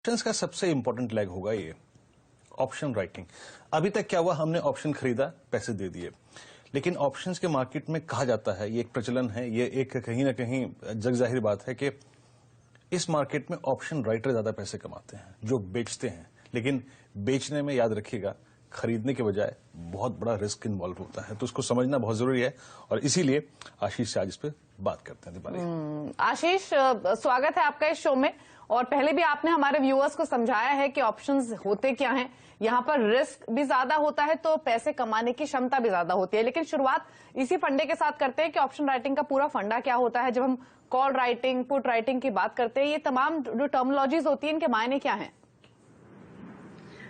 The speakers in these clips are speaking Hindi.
ऑप्शंस का सबसे इंपॉर्टेंट लेग होगा ये ऑप्शन राइटिंग। अभी तक क्या हुआ, हमने ऑप्शन खरीदा, पैसे दे दिए, लेकिन ऑप्शंस के मार्केट में कहा जाता है, ये एक प्रचलन है, ये एक कहीं ना कहीं जग जाहिर बात है कि इस मार्केट में ऑप्शन राइटर ज्यादा पैसे कमाते हैं जो बेचते हैं। लेकिन बेचने में याद रखिएगा, खरीदने के बजाय बहुत बड़ा रिस्क इन्वॉल्व होता है, तो उसको समझना बहुत जरूरी है और इसीलिए आशीष से आज इस पे बात करते हैं। दीपाली, आशीष, स्वागत है आपका इस शो में। और पहले भी आपने हमारे व्यूअर्स को समझाया है कि ऑप्शंस होते क्या हैं। यहाँ पर रिस्क भी ज्यादा होता है तो पैसे कमाने की क्षमता भी ज्यादा होती है। लेकिन शुरुआत इसी फंडे के साथ करते हैं कि ऑप्शन राइटिंग का पूरा फंडा क्या होता है। जब हम कॉल राइटिंग, पुट राइटिंग की बात करते हैं, ये तमाम जो टर्मिनोलॉजीज होती है, इनके मायने क्या हैं?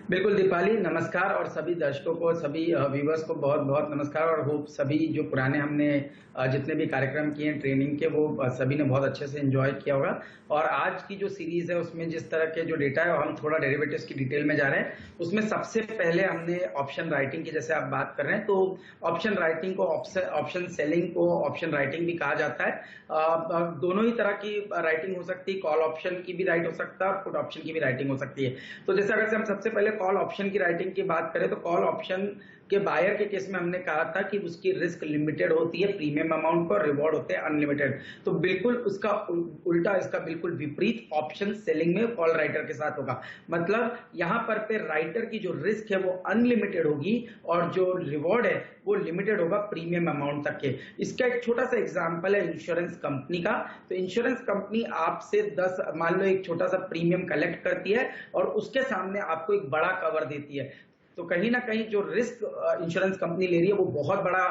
बिल्कुल दीपाली, नमस्कार। और सभी दर्शकों को, सभी व्यूवर्स को बहुत बहुत नमस्कार। और होप सभी जो पुराने हमने जितने भी कार्यक्रम किए हैं ट्रेनिंग के, वो सभी ने बहुत अच्छे से एंजॉय किया होगा। और आज की जो सीरीज है उसमें जिस तरह के जो डेटा है, हम थोड़ा डेरिवेटिव्स की डिटेल में जा रहे हैं। उसमें सबसे पहले हमने ऑप्शन राइटिंग की, जैसे आप बात कर रहे हैं, तो ऑप्शन राइटिंग को ऑप्शन सेलिंग को ऑप्शन राइटिंग भी कहा जाता है। दोनों ही तरह की राइटिंग हो सकती है, कॉल ऑप्शन की भी राइट हो सकता है और पुट ऑप्शन की भी राइटिंग हो सकती है। तो जैसे अगर हम सबसे पहले कॉल ऑप्शन की राइटिंग की बात करें, तो कॉल ऑप्शन के बायर के केस में हमने कहा था कि उसकी रिस्क लिमिटेड होती है प्रीमियम अमाउंट पर, रिवॉर्ड होते हैं अनलिमिटेड। तो बिल्कुल उसका उल्टा, इसका बिल्कुल विपरीत ऑप्शन सेलिंग में कॉल राइटर के साथ होगा। मतलब यहां पर पे राइटर की जो रिस्क है वो अनलिमिटेड होगी और जो रिवॉर्ड है वो लिमिटेड होगा प्रीमियम अमाउंट तक के। इसका एक छोटा सा एग्जांपल है इंश्योरेंस कंपनी का। तो इंश्योरेंस कंपनी आपसे 10 मान लो एक छोटा सा प्रीमियम कलेक्ट करती है और उसके सामने आपको एक बड़ा कवर देती है। तो कहीं ना कहीं जो रिस्क इंश्योरेंस कंपनी ले रही है वो बहुत बड़ा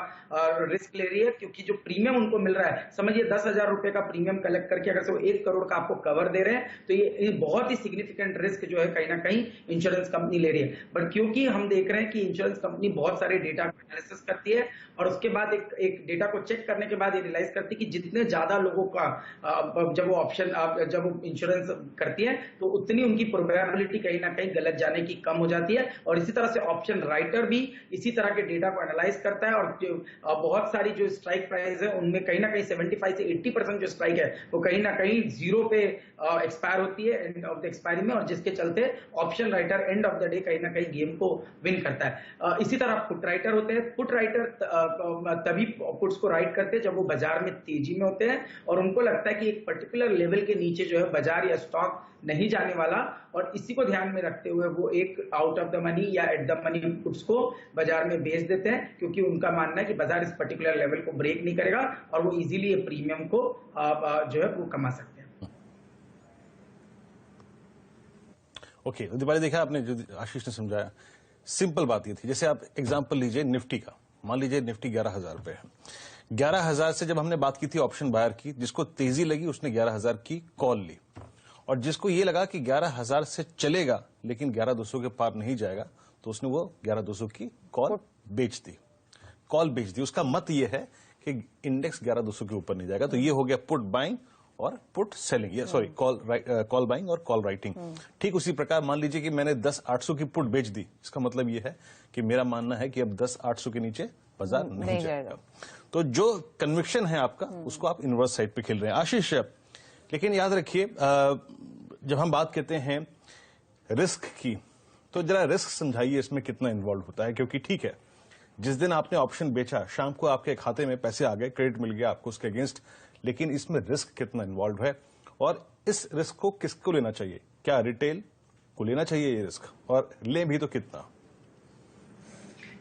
रिस्क ले रही है, क्योंकि जो प्रीमियम उनको मिल रहा है, समझिए 10,000 रुपए का प्रीमियम कलेक्ट करके अगर से वो 1 करोड़ का आपको कवर दे रहे हैं, तो ये बहुत ही सिग्निफिकेंट रिस्क जो है कहीं ना कहीं इंश्योरेंस कंपनी ले रही है। बट क्योंकि हम देख रहे हैं कि इंश्योरेंस कंपनी बहुत सारे डेटा को एनालिसिस करती है और उसके बाद एक डेटा को चेक करने के बाद ये रियलाइज करती है कि जितने ज्यादा लोगों का जब वो ऑप्शन जब वो इंश्योरेंस करती है तो उतनी उनकी प्रोबेबिलिटी कहीं ना कहीं गलत जाने की कम हो जाती है। और इसी तरह से ऑप्शन राइटर भी इसी तरह के डेटा को एनालाइज करता है और बहुत सारी जो स्ट्राइक प्राइस है उनमें कहीं ना कहीं 75 से 80% जो स्ट्राइक है वो कहीं ना कहीं जीरो पे एक्सपायर होती है एंड ऑफ द एक्सपायरी में, और जिसके चलते option writer end of the day कहीं ना कहीं गेम को विन करता है। इसी तरह पुट राइटर होते हैं। पुट राइटर तभी पुट्स को राइट करते हैं जब वो बाजार में तेजी में होते हैं और उनको लगता है कि एक पर्टिकुलर लेवल के नीचे जो है बाजार या स्टॉक नहीं जाने वाला, और इसी को ध्यान में रखते हुए वो एक आउट ऑफ द मनी या एट द मनी पुट्स को बाजार में बेच देते हैं, क्योंकि उनका मानना है कि बाजार इस पर्टिकुलर लेवल को ब्रेक नहीं करेगा और वो इजीली प्रीमियम को जो है वो कमा सकते हैं। ओके, दीपाली, देखा आपने जो आशीष ने समझाया, सिंपल बात ये थी। जैसे आप एग्जांपल लीजिए निफ्टी का, मान लीजिए निफ्टी 11,000 रुपए है। 11,000 से जब हमने बात की थी ऑप्शन बायर की, जिसको तेजी लगी उसने 11,000 की कॉल ली, और जिसको ये लगा कि 11,000 से चलेगा लेकिन 11,200 के पार नहीं जाएगा, तो उसने वो 11,200 की कॉल बेच दी। उसका मत ये है कि इंडेक्स 11,200 के ऊपर नहीं जाएगा। तो ये हो गया पुट बाइंग और पुट सेलिंग, या सॉरी कॉल बाइंग और कॉल राइटिंग। ठीक उसी प्रकार मान लीजिए कि मैंने 10,800 की पुट बेच दी। इसका मतलब ये है कि मेरा मानना है कि अब 10,800 के नीचे बाजार नहीं जाएगा। तो जो कन्विक्शन है आपका, उसको आप इनवर्स साइड पे खेल रहे हैं। आशीष, लेकिन याद रखिए, जब हम बात करते हैं रिस्क की, तो जरा रिस्क समझाइए इसमें कितना इन्वॉल्व होता है। क्योंकि ठीक है, जिस दिन आपने ऑप्शन बेचा, शाम को आपके खाते में पैसे आ गए, क्रेडिट मिल गया आपको उसके अगेंस्ट, लेकिन इसमें रिस्क कितना इन्वॉल्व है और इस रिस्क को किसको लेना चाहिए? क्या रिटेल को लेना चाहिए ये रिस्क, और लें भी तो कितना?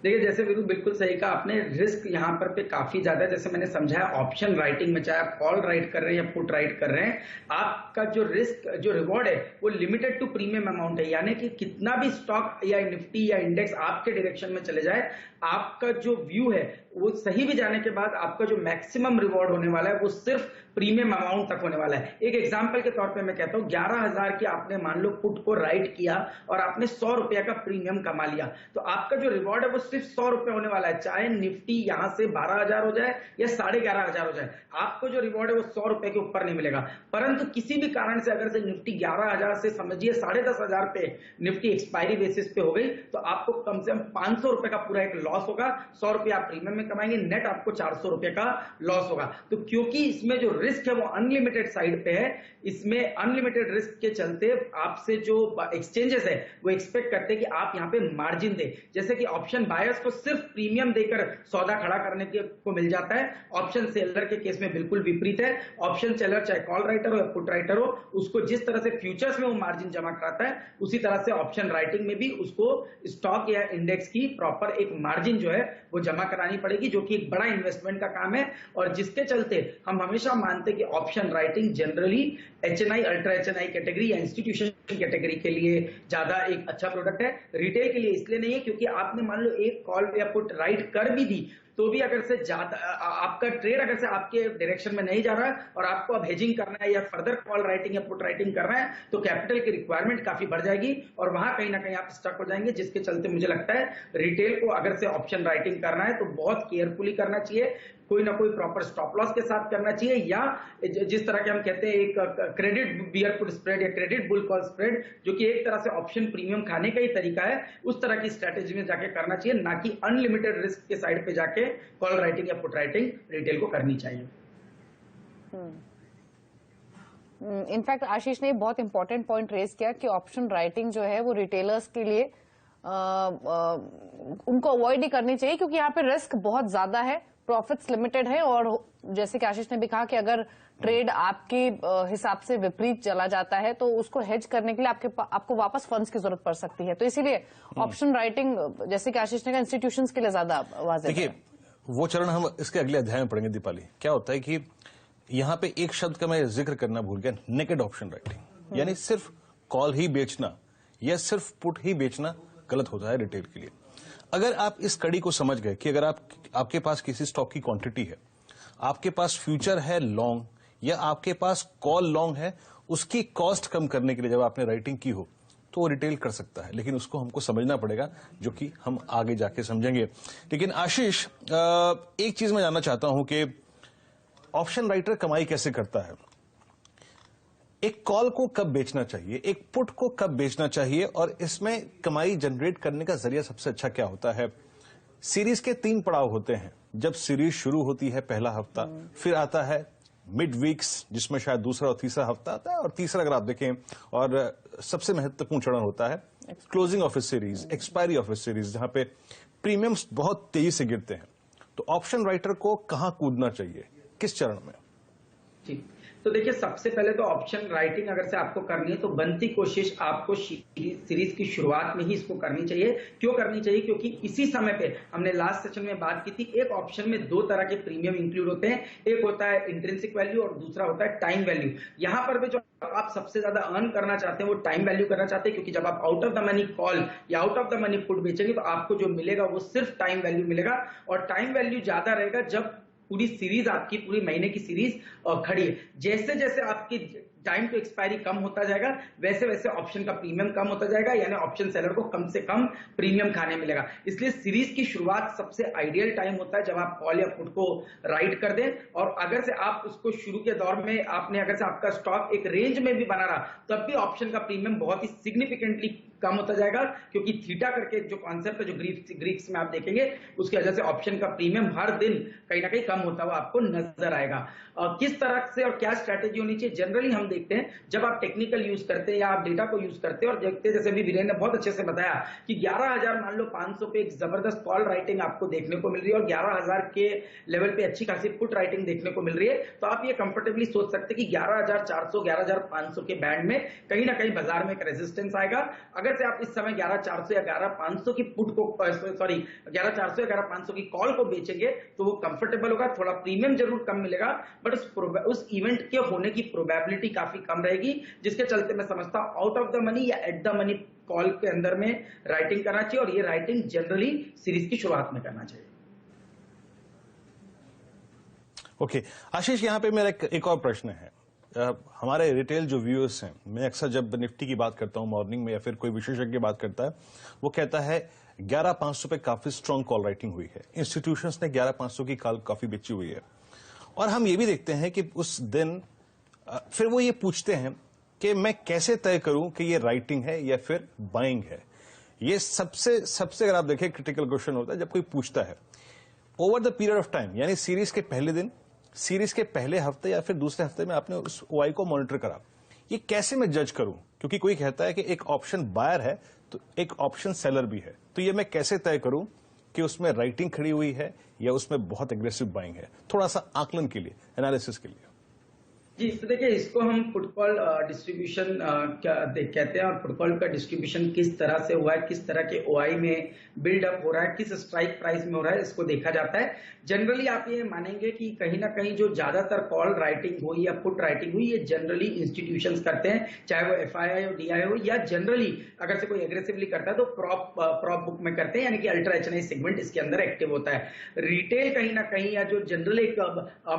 देखिए, जैसे बिल्कुल सही कहा आपने, रिस्क यहाँ पर पे काफी ज्यादा है। जैसे मैंने समझाया ऑप्शन राइटिंग में, चाहे आप कॉल राइट कर रहे हैं या पुट राइट कर रहे हैं, आपका जो रिस्क, जो रिवॉर्ड है वो लिमिटेड टू प्रीमियम अमाउंट है। यानी कि कितना भी स्टॉक या निफ्टी या इंडेक्स आपके डायरेक्शन में चले जाए, आपका जो व्यू है वो सही भी जाने के बाद आपका जो मैक्सिमम रिवॉर्ड होने वाला है वो सिर्फ प्रीमियम अमाउंट तक होने वाला है। एक एग्जांपल के तौर पे मैं कहता हूं, 11,000 की आपने मान लो पुट को राइट किया और आपने 100 रुपया का प्रीमियम कमा लिया, तो आपका जो रिवॉर्ड है वो सिर्फ 100 रुपए होने वाला है। चाहे निफ्टी यहां से 12,000 हो जाए या 11,500 हो जाए, आपको जो रिवॉर्ड है वो 100 रुपए के ऊपर नहीं मिलेगा। परंतु किसी भी कारण से अगर से निफ्टी 11,000 से समझिए 10,500 पे निफ्टी एक्सपायरी बेसिस पे हो गई, तो आपको कम से कम 500 रुपए का पूरा एक लॉस होगा। 100 रुपया आप प्रीमियम में कमाएंगे, नेट आपको 400 रुपए का लॉस होगा। तो क्योंकि इसमें जो रिस्क है वो अनलिमिटेड साइड पे है, इसमें अनलिमिटेड रिस्क के चलते आपसे जो एक्सचेंजेस है वो एक्सपेक्ट करते हैं कि आप यहाँ पे मार्जिन दे। जैसे कि ऑप्शन बायर्स को सिर्फ प्रीमियम देकर सौदा खड़ा करने को मिल जाता है, ऑप्शन सेलर के केस में बिल्कुल विपरीत है। ऑप्शन सेलर चाहे कॉल राइटर हो या पुट राइटर हो, उसको जिस तरह से फ्यूचर्स में वो मार्जिन जमा कराता है, उसी तरह से ऑप्शन राइटिंग में भी उसको स्टॉक या इंडेक्स की प्रॉपर एक मार्जिन जो है वो जमा करानी पड़ेगी, जो कि एक बड़ा इन्वेस्टमेंट का काम है। और जिसके चलते हम हमेशा मानते हैं कि option writing generally HNI, ultra HNI category या इंस्टीट्यूशन कैटेगरी के लिए ज्यादा एक अच्छा प्रोडक्ट है। रिटेल के लिए इसलिए नहीं है क्योंकि आपने मान लो एक कॉल या पुट राइट कर भी दी तो भी अगर से ज्यादा आपका ट्रेड अगर से आपके डायरेक्शन में नहीं जा रहा है और आपको अब हेजिंग करना है या फर्दर कॉल राइटिंग या पुट राइटिंग करना है, तो कैपिटल की रिक्वायरमेंट काफी बढ़ जाएगी और वहां कहीं ना कहीं आप स्टक हो जाएंगे। जिसके चलते मुझे लगता है रिटेल को अगर से ऑप्शन राइटिंग करना है तो बहुत केयरफुली करना चाहिए, कोई ना कोई प्रॉपर स्टॉप लॉस के साथ करना चाहिए, या जिस तरह के हम कहते हैं एक क्रेडिट बियर पुट स्प्रेड या क्रेडिट बुल कॉल स्प्रेड, जो कि एक तरह से ऑप्शन प्रीमियम खाने का ही तरीका है, उस तरह की स्ट्रेटेजी में जाके करना चाहिए, ना कि अनलिमिटेड रिस्क के साइड पे जाके कॉल राइटिंग या पुट राइटिंग रिटेल को करनी चाहिए। इनफैक्ट आशीष ने बहुत इंपॉर्टेंट पॉइंट रेज किया कि ऑप्शन राइटिंग जो है वो रिटेलर्स के लिए उनको अवॉइड ही करनी चाहिए, क्योंकि यहाँ पे रिस्क बहुत ज्यादा है, प्रॉफिट्स लिमिटेड है, और जैसे कि आशीष ने भी कहा कि अगर ट्रेड आपके हिसाब से विपरीत चला जाता है तो उसको हेज करने के लिए आपको वापस फंड्स की जरूरत पड़ सकती है। तो इसीलिए ऑप्शन राइटिंग, जैसे कि आशीष ने कहा, इंस्टीट्यूशंस के लिए ज्यादा वाज़ेह है। देखिए, वो चरण हम इसके अगले अध्याय में पढ़ेंगे। दीपाली, क्या होता है कि यहाँ पे एक शब्द का मैं जिक्र करना भूल गया, नेकेड ऑप्शन राइटिंग, यानी सिर्फ कॉल ही बेचना या सिर्फ पुट ही बेचना गलत होता है रिटेल के लिए। अगर आप इस कड़ी को समझ गए कि अगर आपके पास किसी स्टॉक की क्वांटिटी है, आपके पास फ्यूचर है लॉन्ग या आपके पास कॉल लॉन्ग है, उसकी कॉस्ट कम करने के लिए जब आपने राइटिंग की हो तो वो रिटेल कर सकता है, लेकिन उसको हमको समझना पड़ेगा, जो कि हम आगे जाके समझेंगे। लेकिन आशीष, एक चीज मैं जानना चाहता हूं कि ऑप्शन राइटर कमाई कैसे करता है? एक कॉल को कब बेचना चाहिए, एक पुट को कब बेचना चाहिए, और इसमें कमाई जनरेट करने का जरिया सबसे अच्छा क्या होता है? सीरीज के 3 पड़ाव होते हैं। जब सीरीज शुरू होती है पहला हफ्ता, फिर आता है मिड वीक्स जिसमें शायद दूसरा और तीसरा हफ्ता आता है, और तीसरा अगर आप देखें और सबसे महत्वपूर्ण चरण होता है closing of A series, expiry of A series, जहां पे प्रीमियम्स बहुत तेजी से गिरते हैं। तो ऑप्शन राइटर को कहां कूदना चाहिए, किस चरण में? जी, तो देखिए, सबसे पहले तो ऑप्शन राइटिंग अगर से आपको करनी है तो बनती कोशिश आपको सीरीज की शुरुआत में ही इसको करनी चाहिए। क्यों करनी चाहिए? क्योंकि इसी समय पे हमने लास्ट सेशन में बात की थी, एक ऑप्शन में 2 तरह के प्रीमियम इंक्लूड होते हैं, एक होता है इंट्रिंसिक वैल्यू और दूसरा होता है टाइम वैल्यू। यहां पर भी जो आप सबसे ज्यादा अर्न करना चाहते हैं वो टाइम वैल्यू करना चाहते हैं, क्योंकि जब आप out of the money call या out of the money put बेचेंगे तो आपको जो मिलेगा वो सिर्फ टाइम वैल्यू मिलेगा, और टाइम वैल्यू ज्यादा रहेगा जब पूरी सीरीज आपकी, पूरी महीने की सीरीज खड़ी है। जैसे जैसे आपकी टाइम टू एक्सपायरी कम होता जाएगा वैसे वैसे ऑप्शन का प्रीमियम कम होता जाएगा, यानी ऑप्शन सेलर को कम से कम प्रीमियम खाने मिलेगा। इसलिए सीरीज की शुरुआत सबसे आइडियल टाइम होता है जब आप कॉल या पुट को राइट कर दें, और अगर से आप उसको शुरू के दौर में आपने अगर से आपका स्टॉक एक रेंज में भी बना रहा तब भी ऑप्शन का प्रीमियम बहुत ही सिग्निफिकेंटली कम होता जाएगा, क्योंकि थीटा करके जो कॉन्सेप्ट है, जो ग्रीक्स में आप देखेंगे, उसकी वजह से ऑप्शन का प्रीमियम हर दिन कहीं ना कहीं कम होता हुआ आपको नजर आएगा। किस तरह से और क्या स्ट्रैटेजी होनी चाहिए? जनरली हम देखते हैं जब आप टेक्निकल यूज करते हैं या आप डेटा को यूज करते हैं और देखते हैं, जैसे भी वीरेंद्र ने बहुत अच्छे से बताया कि 11,000 मान लो 500 पे एक जबरदस्त कॉल राइटिंग आपको देखने को मिल रही है और 11,000 के लेवल पे अच्छी खासी पुट राइटिंग देखने को मिल रही है, तो आप ये कंफर्टेबली सोच सकते हैं कि 11,400 11,500 के बैंड में कहीं ना कहीं बाजार में एक रेजिस्टेंस आएगा। अगर से आप इस समय 11,400 या 11,500 की पुट को 11,400 या 11,500 की कॉल को बेचेंगे तो वो कंफर्टेबल होगा, थोड़ा प्रीमियम जरूर कम मिलेगा, बट उस इवेंट के होने की प्रोबेबिलिटी काफी कम रहेगी, जिसके चलते मैं समझता हूं आउट ऑफ द मनी या एट द मनी कॉल के अंदर में राइटिंग करना चाहिए, और ये राइटिंग जनरली सीरीज की शुरुआत में करना चाहिए। ओके, आशीष, यहां पे मेरा एक और प्रश्न है। हमारे रिटेल जो व्यूअर्स हैं, मैं अक्सर जब निफ्टी की बात करता हूं मॉर्निंग में या फिर कोई विशेषज्ञ बात करता है, वो कहता है 11,500 पे काफी स्ट्रांग कॉल राइटिंग हुई है, इंस्टीट्यूशंस ने 11,500 की कॉल काफी बेची हुई है, और हम ये भी देखते हैं कि उस दिन फिर वो ये पूछते हैं कि मैं कैसे तय करूं कि ये राइटिंग है या फिर बाइंग है। ये सबसे अगर आप देखें क्रिटिकल क्वेश्चन होता है जब कोई पूछता है। Over the period of time, यानी सीरीज के पहले दिन, सीरीज के पहले हफ्ते या फिर दूसरे हफ्ते में आपने उस ओआई को मॉनिटर करा, ये कैसे मैं जज करूं? क्योंकि कोई कहता है कि एक ऑप्शन बायर है तो एक ऑप्शन सेलर भी है, तो ये मैं कैसे तय करूं कि उसमें राइटिंग खड़ी हुई है या उसमें बहुत एग्रेसिव बाइंग है? थोड़ा सा आकलन के लिए, एनालिसिस के लिए। जी, तो देखिए, इसको हम फुटकॉल डिस्ट्रीब्यूशन कहते हैं, और फुटकॉल का डिस्ट्रीब्यूशन किस तरह से हुआ है, किस तरह के ओआई में बिल्डअप हो रहा है, किस स्ट्राइक प्राइस में हो रहा है, इसको देखा जाता है। जनरली आप ये मानेंगे कि कहीं ना कहीं जो ज्यादातर कॉल राइटिंग हुई या पुट राइटिंग हुई, ये जनरली इंस्टीट्यूशंस करते हैं, चाहे वो एफआईआई हो, डीआई हो, या जनरली अगर से कोई एग्रेसिवली करता है तो प्रॉप बुक में करते हैं, यानी कि अल्ट्रा एचएनआई सेगमेंट इसके अंदर एक्टिव होता है। रिटेल कहीं ना कहीं, या जो जनरल एक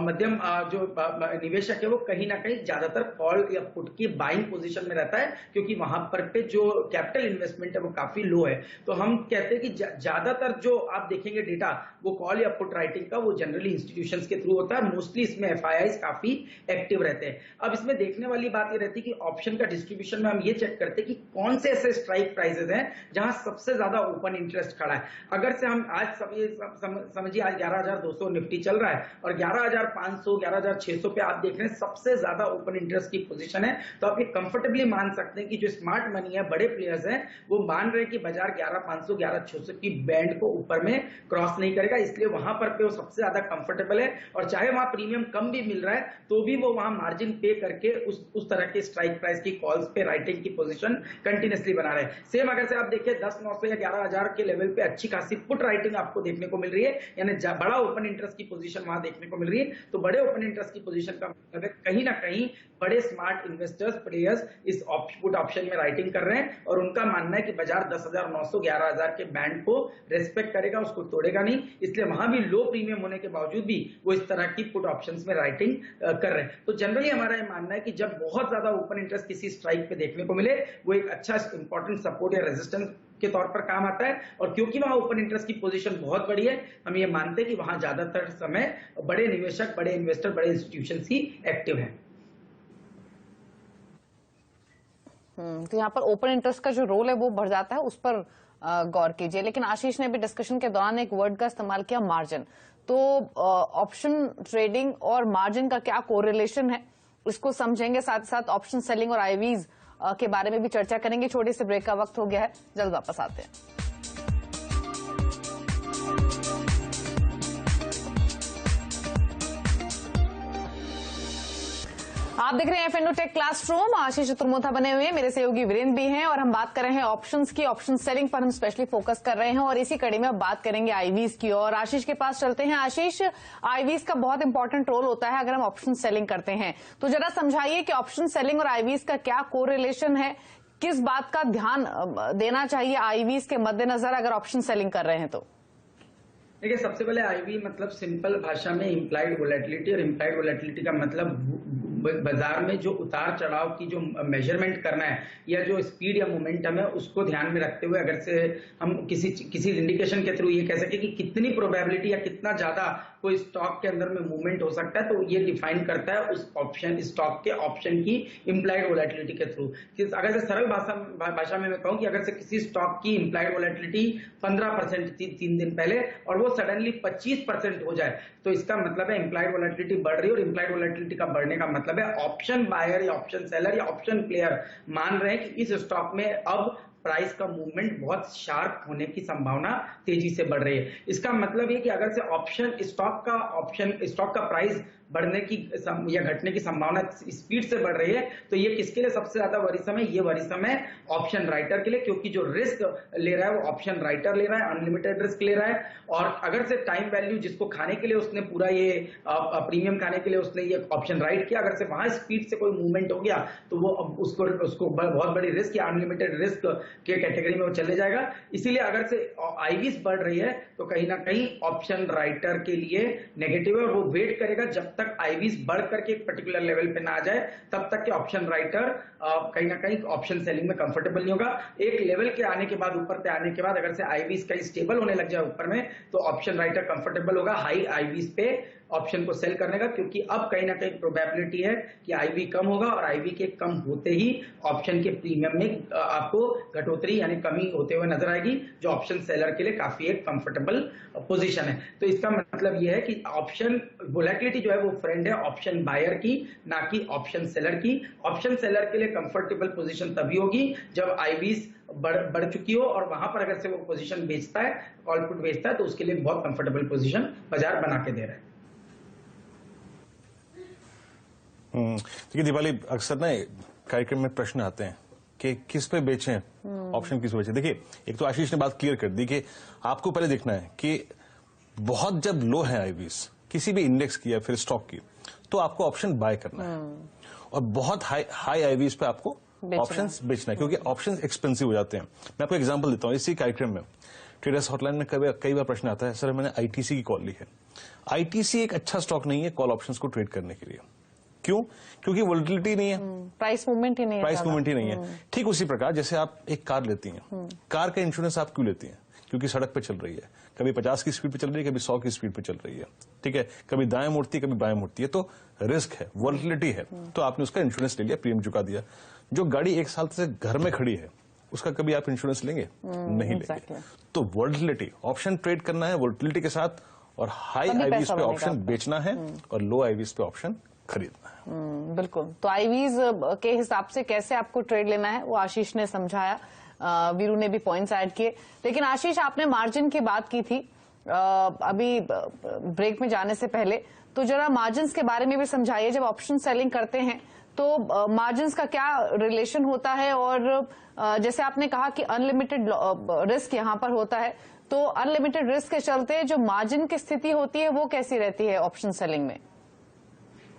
मध्यम जो निवेशक है, वो कहीं ना कहीं ज्यादातर कॉल या पुट की बाइंग पोजीशन में रहता है, क्योंकि वहां पर पे जो कैपिटल इन्वेस्टमेंट है वो काफी लो है। तो हम कहते हैं कि ज्यादातर जो आप देखेंगे डेटा, वो कॉल या पुट राइटिंग का, वो जनरली इंस्टीट्यूशंस के थ्रू होता है। मोस्टली इसमें एफआईआईज काफी एक्टिव रहते हैं। अब इसमें देखने वाली बात ये रहती है कि ऑप्शन का डिस्ट्रीब्यूशन में हम ये चेक करते हैं कि कौन से ऐसे स्ट्राइक प्राइसेस हैं जहां सबसे ज्यादा ओपन इंटरेस्ट खड़ा है। अगर से हम आज समझिए आज 11,200 निफ्टी चल रहा है और 11,500 11,600 पे आप देख रहे हैं सबसे ज्यादा ओपन इंटरेस्ट की पोजीशन है, तो आप ये कंफर्टेबली मान सकते हैं कि जो स्मार्ट मनी है, बड़े प्लेयर्स हैं, वो मान रहे हैं कि बाजार 11,500 11,600 की बैंड को ऊपर में क्रॉस नहीं करेगा, इसलिए वहां पर पे वो सबसे ज्यादा कंफर्टेबल है। और चाहे वहां प्रीमियम कम भी मिल रहा है तो भी वो वहां मार्जिन पे करके उस तरह के स्ट्राइक प्राइस की कॉल्स पे राइटिंग की पोजीशन कंटिन्यूसली बना रहे हैं। सेम अगर से आप देखिए 10,900 या 11,000 के लेवल पे अच्छी खासी पुट राइटिंग आपको देखने को मिल रही है, यानी बड़ा ओपन इंटरेस्ट की पोजीशन वहां देखने को मिल रही है। तो बड़े ओपन इंटरेस्ट की पोजीशन का मतलब है कहीं ना कहीं बड़े स्मार्ट इन्वेस्टर्स, प्लेयर्स इस पुट ऑप्शन में राइटिंग कर रहे हैं, और उनका मानना है कि बाजार 10,900 11,000 के बैंड को रेस्पेक्ट करेगा, उसको तोड़ेगा नहीं, इसलिए वहां भी लो प्रीमियम होने के बावजूद भी वो इस तरह की पुट ऑप्शंस में राइटिंग कर रहे हैं। तो जनरली हमारा ये मानना है कि जब बहुत ज्यादा ओपन इंटरेस्ट किसी स्ट्राइक पे देखने को मिले, वो एक अच्छा इंपॉर्टेंट सपोर्ट या रेजिस्टेंस के तौर पर काम आता है। और क्योंकि वहां ओपन इंटरेस्ट की पोजीशन बहुत बड़ी है, हम ये मानते हैं कि वहां ज्यादातर समय बड़े निवेशक, बड़े इन्वेस्टर, बड़े इंस्टीट्यूशन ही एक्टिव हैं। तो यहाँ पर ओपन इंटरेस्ट का जो रोल है वो बढ़ जाता है, उस पर गौर कीजिए। लेकिन आशीष ने भी डिस्कशन के दौरान एक वर्ड का इस्तेमाल किया, मार्जिन। तो ऑप्शन ट्रेडिंग और मार्जिन का क्या कोरिलेशन है, इसको समझेंगे। साथ ही साथ ऑप्शन सेलिंग और आईवीज के बारे में भी चर्चा करेंगे। छोटे से ब्रेक का वक्त हो गया है, जल्द वापस आते हैं। आप देख रहे हैं एफएनओ टेक क्लासरूम। आशीष चतुर्मोथा बने हुए हैं, मेरे सहयोगी वीरेंद्र भी हैं, और हम बात कर रहे हैं ऑप्शंस की। ऑप्शन सेलिंग पर हम स्पेशली फोकस कर रहे हैं, और इसी कड़ी में अब बात करेंगे आईवीज की। और आशीष के पास चलते हैं। आशीष, आईवीज का बहुत इंपॉर्टेंट रोल होता है अगर हम ऑप्शन सेलिंग करते हैं, तो जरा समझाइए कि ऑप्शन सेलिंग और आईवीज का क्या कोरिलेशन है, किस बात का ध्यान देना चाहिए आईवीज के मद्देनजर अगर ऑप्शन सेलिंग कर रहे हैं तो? देखिए, सबसे पहले आईवी मतलब सिंपल भाषा में इम्प्लाइड वोलेटिलिटी, और इम्प्लाइड वोलेटिलिटी का मतलब बाजार में जो उतार चढ़ाव की जो मेजरमेंट करना है, या जो स्पीड या मोमेंटम है, उसको ध्यान में रखते हुए अगर से हम किसी इंडिकेशन के थ्रू ये कह सके कि कितनी प्रोबेबिलिटी या कितना ज्यादा कोई स्टॉक के अंदर में मूवमेंट हो सकता है, तो ये डिफाइन करता है उस ऑप्शन, स्टॉक के ऑप्शन की इम्प्लाइड वोलेटिलिटी के थ्रू। अगर से सरल भाषा में मैं कहूं कि अगर से किसी स्टॉक की इम्प्लाइड वोलेटिलिटी 15% थी 3 दिन पहले, और वो सडनली 25% हो जाए, तो इसका मतलब है इम्प्लाइड वोलेटिलिटी बढ़ रही है। और इम्प्लाइड वोलेटिलिटी का बढ़ने का मतलब है ऑप्शन बायर या ऑप्शन सेलर या ऑप्शन प्लेयर मान रहे हैं कि इस स्टॉक में अब प्राइस का मूवमेंट बहुत शार्प होने की संभावना तेजी से बढ़ रही है। इसका मतलब ये कि अगर से स्टॉक का प्राइस बढ़ने की या घटने की संभावना स्पीड से बढ़ रही है, तो ये किसके लिए सबसे ज्यादा वरीसम है? ये वरीसम है ऑप्शन राइटर के लिए, क्योंकि जो रिस्क ले रहा है वो ऑप्शन राइटर ले रहा है, अनलिमिटेड रिस्क ले रहा है। और अगर से टाइम वैल्यू जिसको खाने के लिए उसने पूरा ये प्रीमियम खाने के लिए उसने ये ऑप्शन राइट किया, अगर से वहां स्पीड से कोई मूवमेंट हो गया, तो वो उसको बहुत बड़ी रिस्क या अनलिमिटेड रिस्क के कैटेगरी में वो चले जाएगा। इसीलिए अगर से आईवीज बढ़ रही है तो कहीं ना कहीं ऑप्शन राइटर के लिए नेगेटिव है, और वो वेट करेगा जब तक आईवीज बढ़ करके एक पर्टिकुलर लेवल पे ना आ जाए, तब तक के ऑप्शन राइटर कहीं ना कहीं ऑप्शन सेलिंग में कंफर्टेबल नहीं होगा। एक लेवल के आने के बाद, ऊपर पे आने के बाद अगर से आईवीज कहीं स्टेबल होने लग जाए ऊपर में, तो ऑप्शन राइटर कंफर्टेबल होगा हाई आईवीज पे ऑप्शन को सेल करने का, क्योंकि अब कहीं ना कहीं प्रोबेबिलिटी है कि आईवी कम होगा और आईवी के कम होते ही ऑप्शन के प्रीमियम में आपको घटोतरी यानी कमी होते हुए नजर आएगी, जो ऑप्शन सेलर के लिए काफी एक कंफर्टेबल पोजीशन है। तो इसका मतलब यह है कि ऑप्शन वोलेटिलिटी जो है वो फ्रेंड है ऑप्शन बायर की, ना कि ऑप्शन सेलर की। ऑप्शन सेलर के लिए कंफर्टेबल पोजीशन तभी होगी जब आईवीज बढ़ चुकी हो, और वहां पर अगर से वो पोजीशन बेचता है, कॉल पुट बेचता है, तो उसके लिए बहुत कंफर्टेबल पोजीशन बाजार बना के दे रहा है। देखिए दीपाली, अक्सर ना कार्यक्रम में प्रश्न आते हैं कि किस पे बेचें, ऑप्शन किस पे बेचें। देखिए, एक तो आशीष ने बात क्लियर कर दी कि आपको पहले देखना है कि बहुत जब लो है आईवीज किसी भी इंडेक्स की या फिर स्टॉक की, तो आपको ऑप्शन बाय करना है, और बहुत हाई आईवीज पे आपको ऑप्शंस बेचना है, क्योंकि ऑप्शंस एक्सपेंसिव हो जाते हैं। मैं आपको एग्जांपल देता हूं, इसी कार्यक्रम में ट्रेडर्स हॉटलाइन में कई बार प्रश्न आता है, सर मैंने आईटीसी की कॉल ली है। आईटीसी एक अच्छा स्टॉक नहीं है कॉल ऑप्शंस को ट्रेड करने के लिए। क्यों? क्योंकि वोलेटिलिटी नहीं है, प्राइस मूवमेंट ही नहीं है, ठीक उसी प्रकार जैसे आप एक कार लेती हैं, कार का इंश्योरेंस आप क्यों लेती हैं? क्योंकि सड़क पे चल रही है, कभी 50 की स्पीड पे चल रही है, कभी 100 की स्पीड पे चल रही है, ठीक है, कभी दाएं मुड़ती है, कभी बाएं मुड़ती है, तो रिस्क है, वोलेटिलिटी है, तो आपने उसका इंश्योरेंस ले लिया, प्रीमियम चुका दिया। जो गाड़ी 1 साल से घर में खड़ी है, उसका कभी आप इंश्योरेंस लेंगे? नहीं लेंगे। तो वोलेटिलिटी, ऑप्शन ट्रेड करना है वोलेटिलिटी के साथ, और हाई आईवीज पे ऑप्शन बेचना है और लो आईवीज पे ऑप्शन खरीदना है। बिल्कुल। तो आईवीज के हिसाब से कैसे आपको ट्रेड लेना है वो आशीष ने समझाया, वीरू ने भी पॉइंट्स ऐड किए। लेकिन आशीष, आपने मार्जिन की बात की थी अभी ब्रेक में जाने से पहले, तो जरा मार्जिन्स के बारे में भी समझाइए। जब ऑप्शन सेलिंग करते हैं तो मार्जिन्स का क्या रिलेशन होता है, और जैसे आपने कहा कि अनलिमिटेड रिस्क यहाँ पर होता है, तो अनलिमिटेड रिस्क के चलते जो मार्जिन की स्थिति होती है वो कैसी रहती है ऑप्शन सेलिंग में?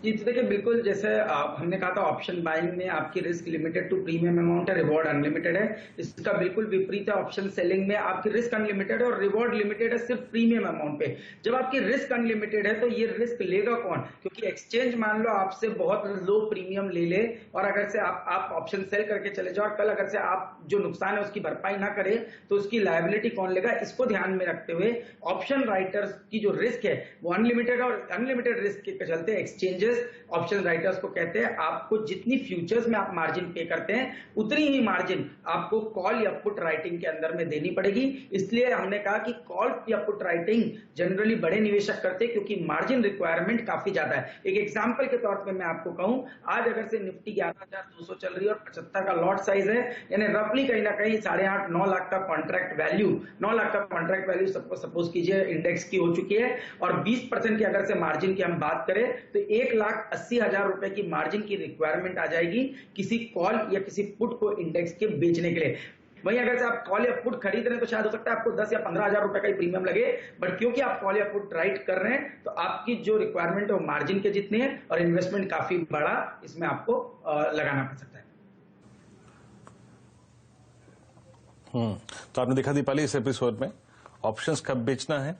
जी, तो देखिए बिल्कुल जैसे हमने कहा था ऑप्शन बाइंग में आपकी risk limited to premium amount है, रिवॉर्ड अनलिमिटेड है। इसका बिल्कुल विपरीत है ऑप्शन सेलिंग में, आपकी रिस्क अनलिमिटेड है और रिवॉर्ड लिमिटेड है सिर्फ प्रीमियम अमाउंट पे। जब आपकी रिस्क अनलिमिटेड है तो ये रिस्क लेगा कौन? क्योंकि एक्सचेंज मान लो आपसे बहुत लो प्रीमियम ले ले, और अगर से आप ऑप्शन सेल करके चले जाओ, कल अगर से आप जो नुकसान है उसकी भरपाई ना करे तो उसकी लायबिलिटी कौन लेगा? इसको ध्यान में रखते हुए ऑप्शन राइटर्स की जो रिस्क है वो अनलिमिटेड, और अनलिमिटेड रिस्क के चलते एक्सचेंजेस ऑप्शन राइटर्स को कहते हैं आपको जितनी फ्यूचर्स में आप मार्जिन पे करते हैं उतनी ही मार्जिन आपको कॉल या पुट राइटिंग के अंदर में देनी पड़ेगी। इसलिए हमने कहा कि कॉल या पुट राइटिंग जनरली बड़े निवेशक करते हैं क्योंकि मार्जिन रिक्वायरमेंट काफी ज्यादा है। एक एग्जांपल के तौर पे मैं आपको कहूं, आज अगर से निफ्टी 11,200 चल रही है और 75 का लॉट साइज है, यानी रफली कहीं ना कहीं 8.5-9 लाख का कॉन्ट्रैक्ट वैल्यू, 9 लाख का कॉन्ट्रैक्ट वैल्यू सबको सपोज कीजिए इंडेक्स की हो चुकी है, और 20% की अगर से मार्जिन की हम बात करें तो 1,80,000 रुपए की मार्जिन की रिक्वायरमेंट आ जाएगी किसी कॉल या किसी पुट को इंडेक्स के बेचने के लिए। वहीं अगर से आप कॉल या पुट खरीद रहे हैं तो शायद हो सकता है आपको 10 या 15,000 रुपए का ही प्रीमियम लगे, बट क्योंकि आप कॉल या पुट राइट कर रहे हैं तो आपकी जो रिक्वायरमेंट है वो मार्जिन के जितनी है, और इन्वेस्टमेंट काफी बड़ा इसमें आपको लगाना पड़ सकता है। तो आपने देखा दीपाली इस एपिसोड में ऑप्शंस कब बेचना है,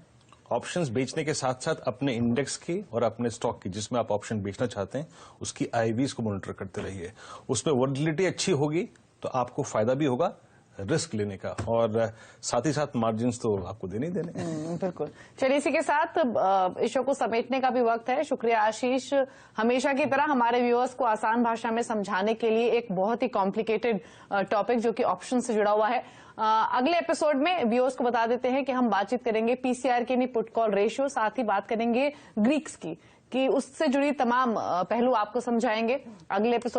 ऑप्शंस बेचने के साथ साथ अपने इंडेक्स की और अपने स्टॉक की जिसमें आप ऑप्शन बेचना चाहते हैं उसकी आईवीज को मॉनिटर करते रहिए। उसमें वोलेटिलिटी अच्छी होगी तो आपको फायदा भी होगा रिस्क लेने का, और साथ ही साथ मार्जिन्स तो आपको देने ही देने। बिल्कुल। चलिए, इसी के साथ इस शो को समेटने का भी वक्त है। शुक्रिया आशीष, हमेशा की तरह हमारे व्यूअर्स को आसान भाषा में समझाने के लिए एक बहुत ही कॉम्प्लिकेटेड टॉपिक जो कि ऑप्शन से जुड़ा हुआ है। अगले एपिसोड में व्यूअर्स को बता देते हैं कि हम बातचीत करेंगे पीसीआर की पुट कॉल रेशियो, साथ ही बात करेंगे ग्रीक्स की, कि उससे जुड़ी तमाम पहलू आपको समझाएंगे अगले एपिसोड